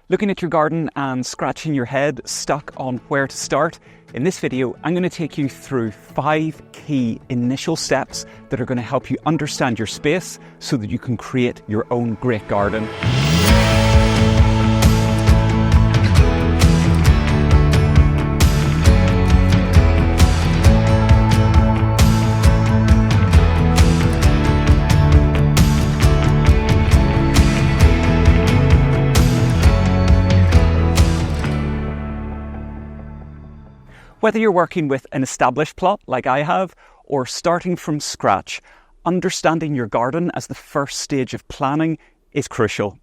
Looking at your garden and scratching your head, stuck on where to start? In this video, I'm going to take you through 5 key initial steps that are going to help you understand your space so that you can create your own great garden. Whether you're working with an established plot like I have, or starting from scratch, understanding your garden as the first stage of planning is crucial.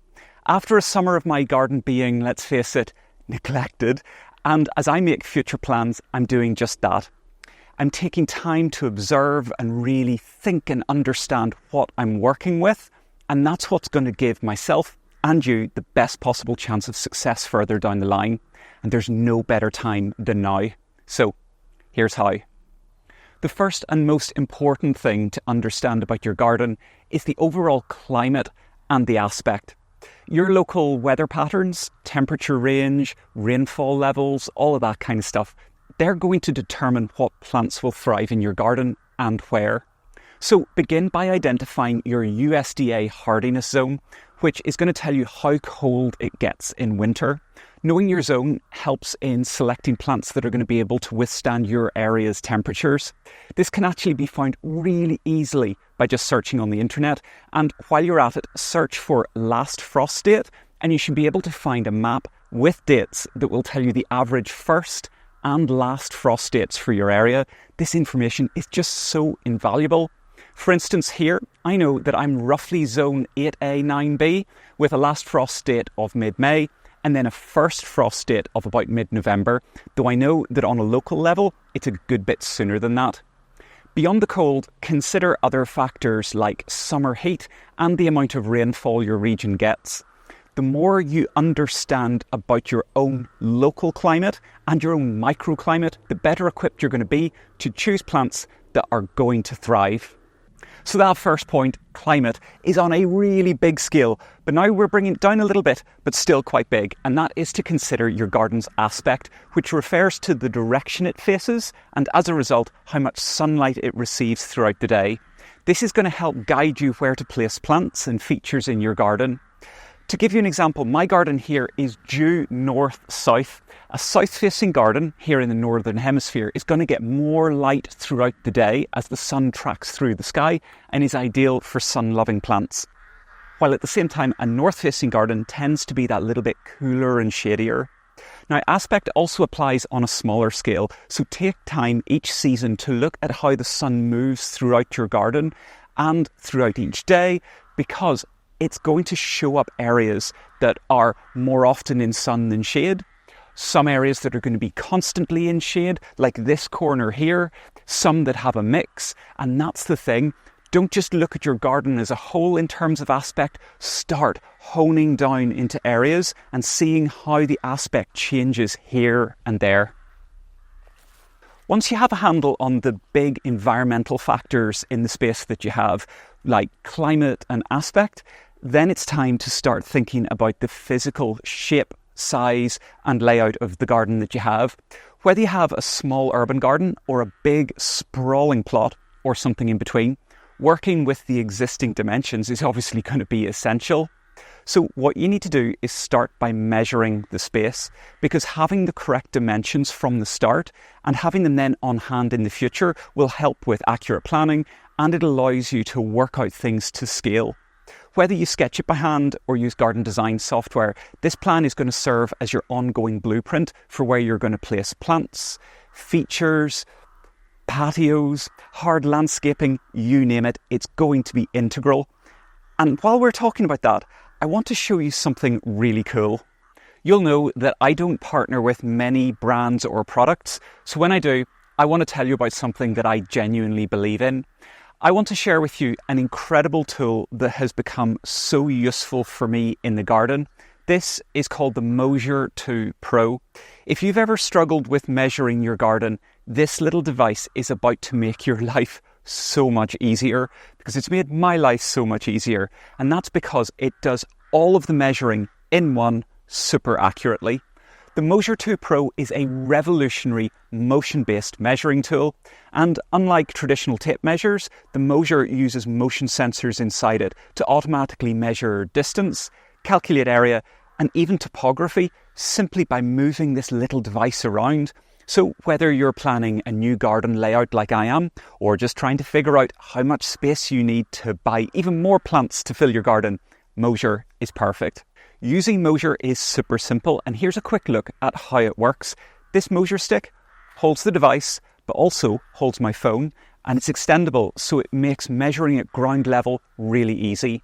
After a summer of my garden being, let's face it, neglected, and as I make future plans, I'm doing just that. I'm taking time to observe and really think and understand what I'm working with, and that's what's going to give myself and you the best possible chance of success further down the line. And there's no better time than now. So, here's how. The first and most important thing to understand about your garden is the overall climate and the aspect. Your local weather patterns, temperature range, rainfall levels, all of that kind of stuff, they're going to determine what plants will thrive in your garden and where. So begin by identifying your USDA hardiness zone, which is going to tell you how cold it gets in winter. Knowing your zone helps in selecting plants that are going to be able to withstand your area's temperatures. This can actually be found really easily by just searching on the internet. And while you're at it, search for last frost date, and you should be able to find a map with dates that will tell you the average first and last frost dates for your area. This information is just so invaluable. For instance, here, I know that I'm roughly zone 8A, 9B with a last frost date of mid-May, and then a first frost date of about mid-November, though I know that on a local level, it's a good bit sooner than that. Beyond the cold, consider other factors like summer heat and the amount of rainfall your region gets. The more you understand about your own local climate and your own microclimate, the better equipped you're going to be to choose plants that are going to thrive. So that first point, climate, is on a really big scale, but now we're bringing it down a little bit, but still quite big, and that is to consider your garden's aspect, which refers to the direction it faces, and as a result, how much sunlight it receives throughout the day. This is going to help guide you where to place plants and features in your garden. To give you an example, my garden here is due north-south. A south-facing garden here in the Northern Hemisphere is going to get more light throughout the day as the sun tracks through the sky and is ideal for sun-loving plants. While at the same time, a north-facing garden tends to be that little bit cooler and shadier. Now, aspect also applies on a smaller scale, so take time each season to look at how the sun moves throughout your garden and throughout each day, because it's going to show up areas that are more often in sun than shade, some areas that are going to be constantly in shade, like this corner here, some that have a mix, and that's the thing. Don't just look at your garden as a whole in terms of aspect, start honing down into areas and seeing how the aspect changes here and there. Once you have a handle on the big environmental factors in the space that you have, like climate and aspect, then it's time to start thinking about the physical shape, size and layout of the garden that you have. Whether you have a small urban garden or a big sprawling plot or something in between, working with the existing dimensions is obviously going to be essential. So what you need to do is start by measuring the space, because having the correct dimensions from the start and having them then on hand in the future will help with accurate planning, and it allows you to work out things to scale. Whether you sketch it by hand or use garden design software, this plan is going to serve as your ongoing blueprint for where you're going to place plants, features, patios, hard landscaping, you name it, it's going to be integral. And while we're talking about that, I want to show you something really cool. You'll know that I don't partner with many brands or products, so when I do, I want to tell you about something that I genuinely believe in. I want to share with you an incredible tool that has become so useful for me in the garden. This is called the Moasure 2 Pro. If you've ever struggled with measuring your garden, this little device is about to make your life so much easier, because it's made my life so much easier. And that's because it does all of the measuring in one, super accurately. The Moasure 2 Pro is a revolutionary motion-based measuring tool, and unlike traditional tape measures, the Moasure uses motion sensors inside it to automatically measure distance, calculate area, and even topography simply by moving this little device around. So whether you're planning a new garden layout like I am, or just trying to figure out how much space you need to buy even more plants to fill your garden, Moasure is perfect. Using Moasure is super simple, and here's a quick look at how it works. This Moasure stick holds the device, but also holds my phone, and it's extendable, so it makes measuring at ground level really easy.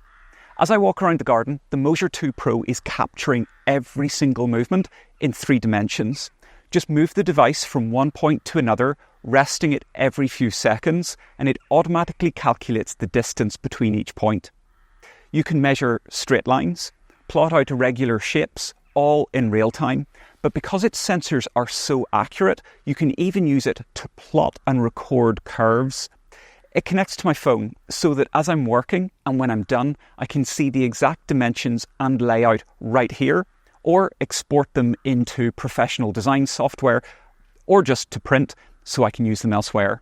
As I walk around the garden, the Moasure 2 Pro is capturing every single movement in 3 dimensions. Just move the device from one point to another, resting it every few seconds, and it automatically calculates the distance between each point. You can measure straight lines, plot out irregular shapes, all in real time. But because its sensors are so accurate, you can even use it to plot and record curves. It connects to my phone so that as I'm working and when I'm done, I can see the exact dimensions and layout right here, or export them into professional design software, or just to print so I can use them elsewhere.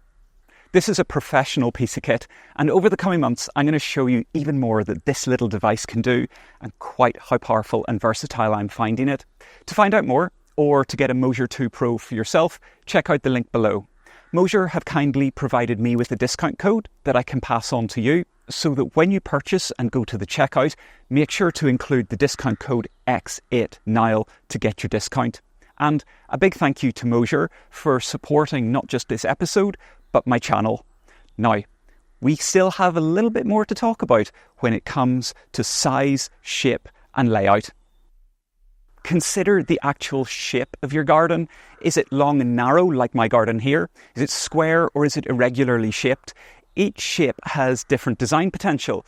This is a professional piece of kit, and over the coming months, I'm going to show you even more that this little device can do, and quite how powerful and versatile I'm finding it. To find out more, or to get a Moasure 2 Pro for yourself, check out the link below. Moasure have kindly provided me with a discount code that I can pass on to you, so that when you purchase and go to the checkout, make sure to include the discount code X8Niall to get your discount. And a big thank you to Moasure for supporting not just this episode, but my channel. Now, we still have a little bit more to talk about when it comes to size, shape, and layout. Consider the actual shape of your garden. Is it long and narrow like my garden here? Is it square or is it irregularly shaped? Each shape has different design potential.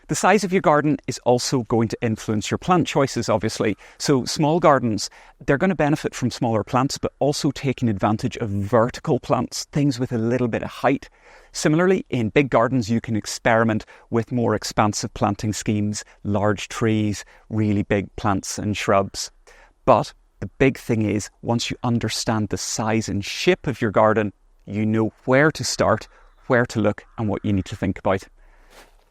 The size of your garden is also going to influence your plant choices, obviously. So small gardens, they're going to benefit from smaller plants, but also taking advantage of vertical plants, things with a little bit of height. Similarly, in big gardens, you can experiment with more expansive planting schemes, large trees, really big plants and shrubs. But the big thing is, once you understand the size and shape of your garden, you know where to start, where to look, and what you need to think about.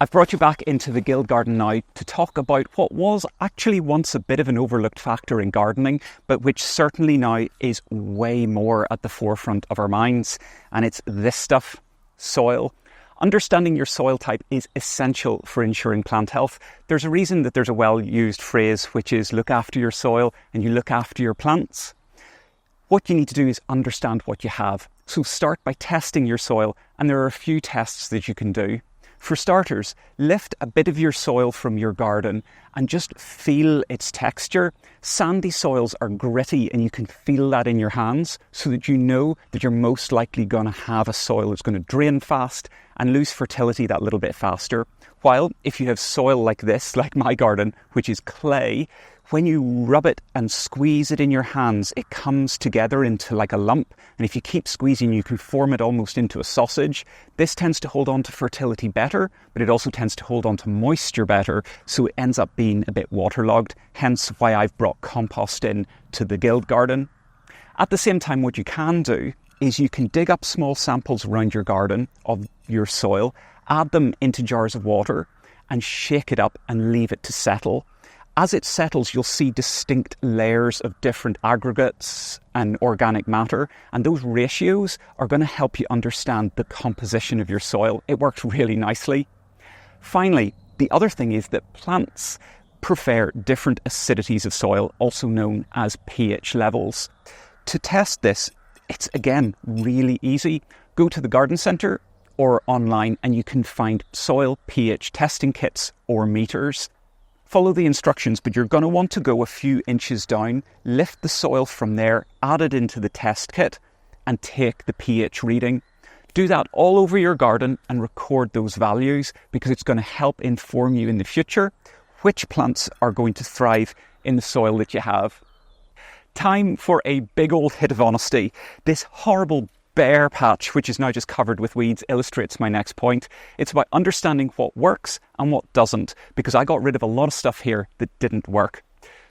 I've brought you back into the Guild Garden now to talk about what was actually once a bit of an overlooked factor in gardening, but which certainly now is way more at the forefront of our minds. And it's this stuff, soil. Understanding your soil type is essential for ensuring plant health. There's a reason that there's a well-used phrase, which is look after your soil and you look after your plants. What you need to do is understand what you have. So start by testing your soil, and there are a few tests that you can do. For starters, lift a bit of your soil from your garden and just feel its texture. Sandy soils are gritty and you can feel that in your hands, so that you know that you're most likely going to have a soil that's going to drain fast and lose fertility that little bit faster. While if you have soil like this, like my garden, which is clay, when you rub it and squeeze it in your hands, it comes together into like a lump. And if you keep squeezing, you can form it almost into a sausage. This tends to hold on to fertility better, but it also tends to hold on to moisture better. So it ends up being a bit waterlogged, hence why I've brought compost in to the Guild Garden. At the same time, what you can do is you can dig up small samples around your garden of your soil, add them into jars of water and shake it up and leave it to settle. As it settles, you'll see distinct layers of different aggregates and organic matter, and those ratios are going to help you understand the composition of your soil. It works really nicely. Finally, the other thing is that plants prefer different acidities of soil, also known as pH levels. To test this, it's again really easy. Go to the garden centre or online and you can find soil pH testing kits or meters. Follow the instructions, but you're going to want to go a few inches down, lift the soil from there, add it into the test kit and take the pH reading. Do that all over your garden and record those values, because it's going to help inform you in the future which plants are going to thrive in the soil that you have. Time for a big old hit of honesty. This horrible bare patch, which is now just covered with weeds, illustrates my next point. It's about understanding what works and what doesn't, because I got rid of a lot of stuff here that didn't work.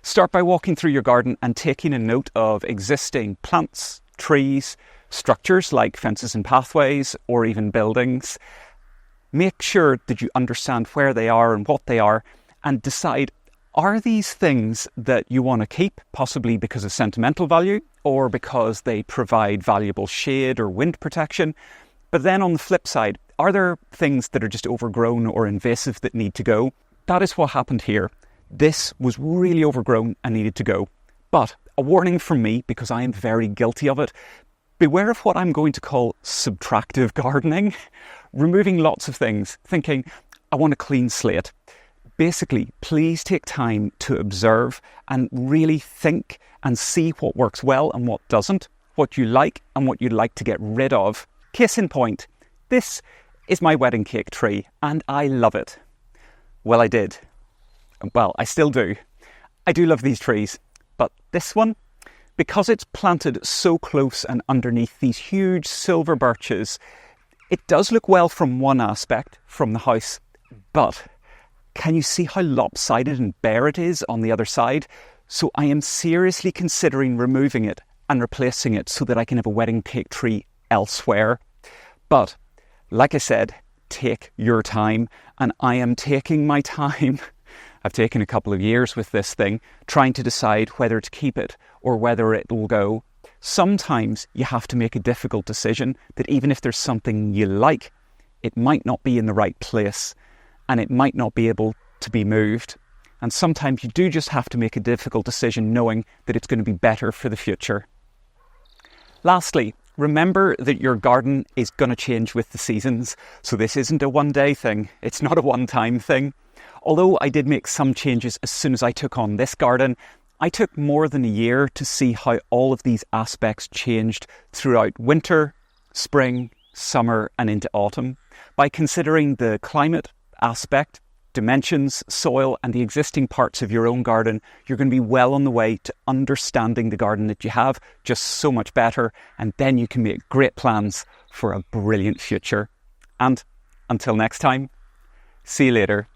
Start by walking through your garden and taking a note of existing plants, trees, structures like fences and pathways, or even buildings. Make sure that you understand where they are and what they are, and decide, are these things that you want to keep, possibly because of sentimental value or because they provide valuable shade or wind protection? But then on the flip side, are there things that are just overgrown or invasive that need to go? That is what happened here. This was really overgrown and needed to go. But a warning from me, because I am very guilty of it, beware of what I'm going to call subtractive gardening. Removing lots of things, thinking, I want a clean slate. Basically, please take time to observe and really think and see what works well and what doesn't, what you like and what you'd like to get rid of. Case in point, this is my wedding cake tree and I love it. Well, I did. Well, I still do. I do love these trees, but this one, because it's planted so close and underneath these huge silver birches, it does look well from one aspect, from the house, but can you see how lopsided and bare it is on the other side? So I am seriously considering removing it and replacing it so that I can have a wedding cake tree elsewhere. But, like I said, take your time, and I am taking my time. I've taken a couple of years with this thing, trying to decide whether to keep it or whether it will go. Sometimes you have to make a difficult decision that even if there's something you like, it might not be in the right place and it might not be able to be moved. And sometimes you do just have to make a difficult decision knowing that it's going to be better for the future. Lastly, remember that your garden is going to change with the seasons. So this isn't a one-day thing. It's not a one-time thing. Although I did make some changes as soon as I took on this garden, I took more than a year to see how all of these aspects changed throughout winter, spring, summer and into autumn. By considering the climate aspect, dimensions, soil and the existing parts of your own garden, you're going to be well on the way to understanding the garden that you have just so much better, and then you can make great plans for a brilliant future. And until next time, see you later.